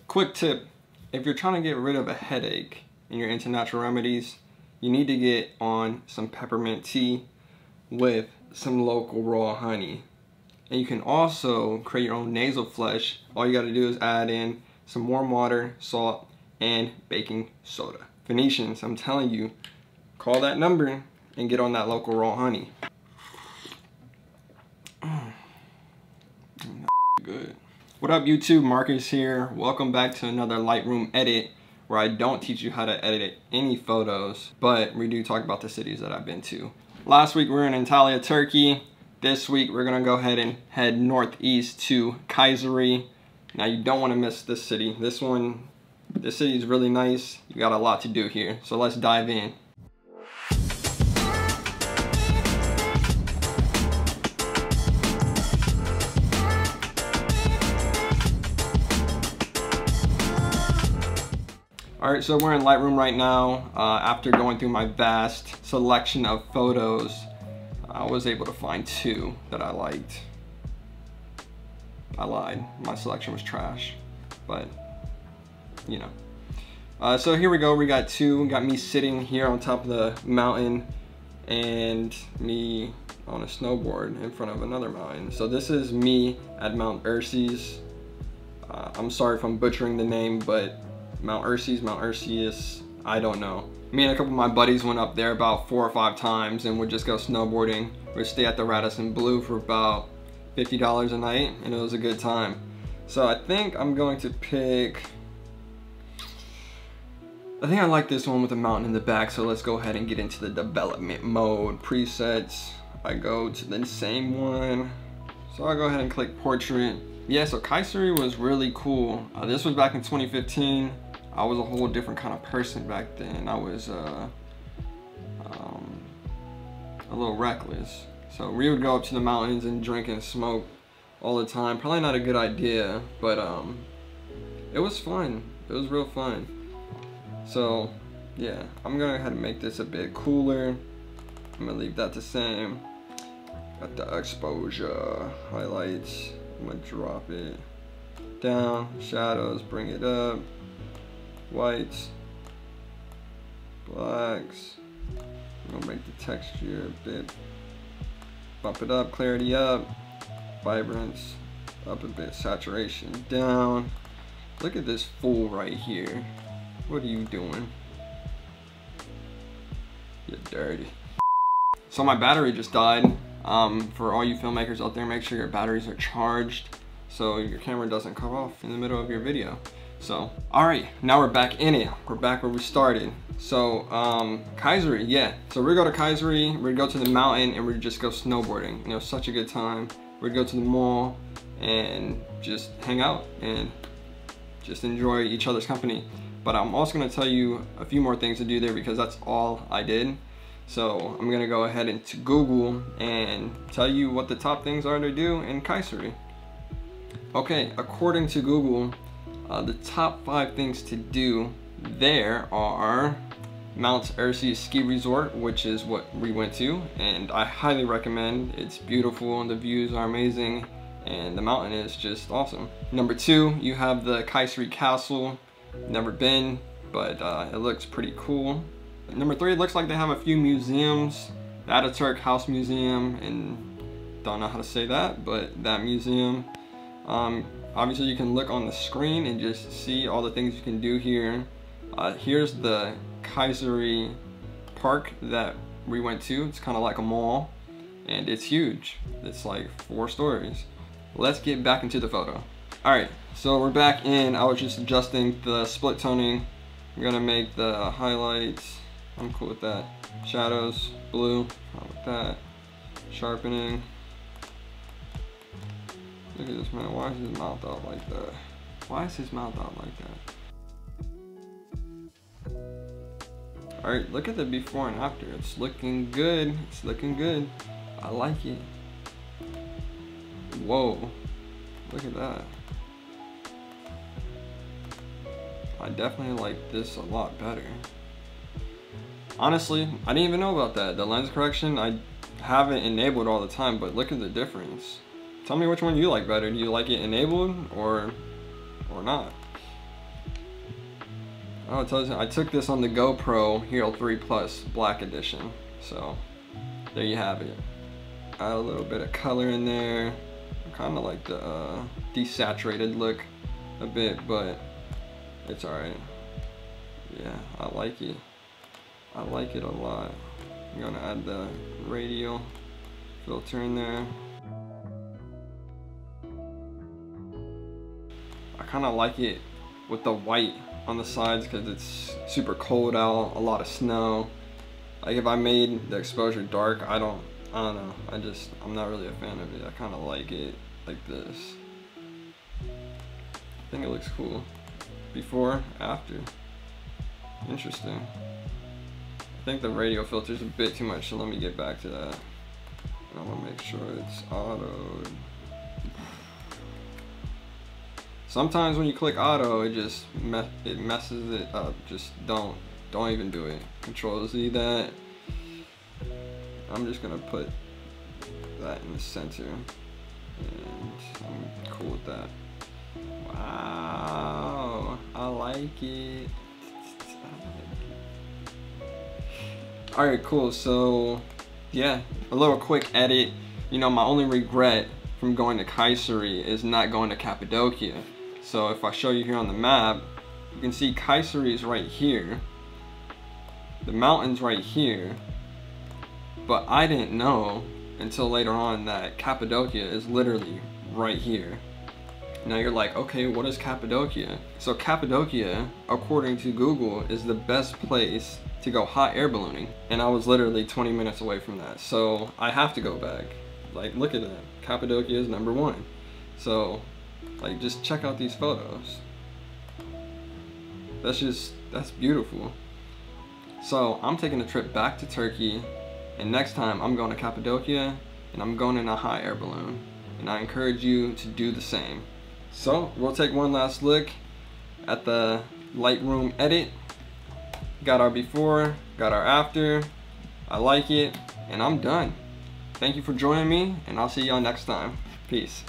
Quick tip, if you're trying to get rid of a headache and you're into natural remedies, you need to get on some peppermint tea with some local raw honey. And you can also create your own nasal flush. All you gotta do is add in some warm water, salt, and baking soda. Venetians, I'm telling you, call that number and get on that local raw honey. Good. What up YouTube, Marcus here. Welcome back to another Lightroom edit where I don't teach you how to edit any photos, but we do talk about the cities that I've been to. Last week we were in Antalya, Turkey. This week we're gonna go ahead and head northeast to Kayseri. Now you don't want to miss this city. This city is really nice. You got a lot to do here, so let's dive in. Alright, so we're in Lightroom right now. After going through my vast selection of photos, I was able to find two that I liked. I lied, my selection was trash, but you know. So here we go, we got two. We got me sitting here on top of the mountain and me on a snowboard in front of another mountain. So this is me at Mount Erciyes. I'm sorry if I'm butchering the name, but Mount Erciyes, I don't know. Me and a couple of my buddies went up there about 4 or 5 times and would just go snowboarding. We'd stay at the Radisson Blu for about $50 a night, and it was a good time. So I think I'm going to pick, I think I like this one with a mountain in the back, so let's go ahead and get into the development mode. Presets, I go to the same one. So I'll go ahead and click portrait. Yeah, so Kayseri was really cool. This was back in 2015. I was a whole different kind of person back then. I was a little reckless. So we would go up to the mountains and drink and smoke all the time. Probably not a good idea, but it was fun. It was real fun. So yeah, I'm gonna go ahead and make this a bit cooler. I'm gonna leave that the same. Got the exposure, highlights. I'm gonna drop it down, shadows, bring it up, whites, blacks. I'm gonna make the texture a bit, bump it up, clarity up, vibrance up a bit, saturation down. Look at this fool right here. What are you doing? You're dirty. So my battery just died. For all you filmmakers out there, make sure your batteries are charged so your camera doesn't cut off in the middle of your video. So, all right, now we're back in it. We're back where we started. So, Kayseri, yeah. So we're gonna go to Kayseri, we'd go to the mountain, and we'd just go snowboarding. You know, such a good time. We'd go to the mall and just hang out and just enjoy each other's company. But I'm also gonna tell you a few more things to do there because that's all I did. So I'm gonna go ahead into Google and tell you what the top things are to do in Kayseri. Okay, according to Google, the top 5 things to do there are Mount Erciyes Ski Resort, which is what we went to, and I highly recommend. It's beautiful and the views are amazing and the mountain is just awesome. Number 2, you have the Kayseri Castle. Never been, but it looks pretty cool. Number 3, it looks like they have a few museums. The Ataturk House Museum, and don't know how to say that, but that museum. Obviously you can look on the screen and just see all the things you can do here. Here's the Kayseri Park that we went to. It's kind of like a mall, and it's huge. It's like 4 stories. Let's get back into the photo. All right, so we're back in. I was just adjusting the split toning. I'm gonna make the highlights. I'm cool with that. Shadows, blue, fine with that. Sharpening. Look at this man, why is his mouth out like that? Why is his mouth out like that? All right, look at the before and after. It's looking good, it's looking good. I like it. Whoa, look at that. I definitely like this a lot better. Honestly, I didn't even know about that. The lens correction, I have it enabled all the time, but look at the difference. Tell me which one you like better. Do you like it enabled or or not. Oh, it tells you, I took this on the GoPro Hero 3 Plus Black Edition. So, there you have it. Add a little bit of color in there. I kind of like the desaturated look a bit, but it's alright. Yeah, I like it. I like it a lot. I'm gonna add the Radial Filter in there. I kind of like it with the white on the sides because it's super cold out, a lot of snow. Like if I made the exposure dark, I don't know. I'm not really a fan of it. I kind of like it like this. I think it looks cool. Before, after. Interesting. I think the Radial filter is a bit too much, so let me get back to that. I want to make sure it's autoed. Sometimes when you click auto, it just messes it up. Just don't even do it. Control Z that. I'm just gonna put that in the center, and I'm cool with that. Wow, I like it. All right, cool. So yeah, a little quick edit. You know, my only regret from going to Kayseri is not going to Cappadocia. So if I show you here on the map, you can see Kayseri is right here. The mountain's right here. But I didn't know until later on that Cappadocia is literally right here. Now you're like, okay, what is Cappadocia? So Cappadocia, according to Google, is the best place to go hot air ballooning. And I was literally 20 minutes away from that. So I have to go back. Like, look at that. Cappadocia is #1. So, like, just check out these photos. That's beautiful. So I'm taking a trip back to Turkey, and next time I'm going to Cappadocia, and I'm going in a hot air balloon. And I encourage you to do the same. So we'll take one last look at the Lightroom edit. Got our before, got our after. I like it, and I'm done. Thank you for joining me, and I'll see y'all next time. Peace.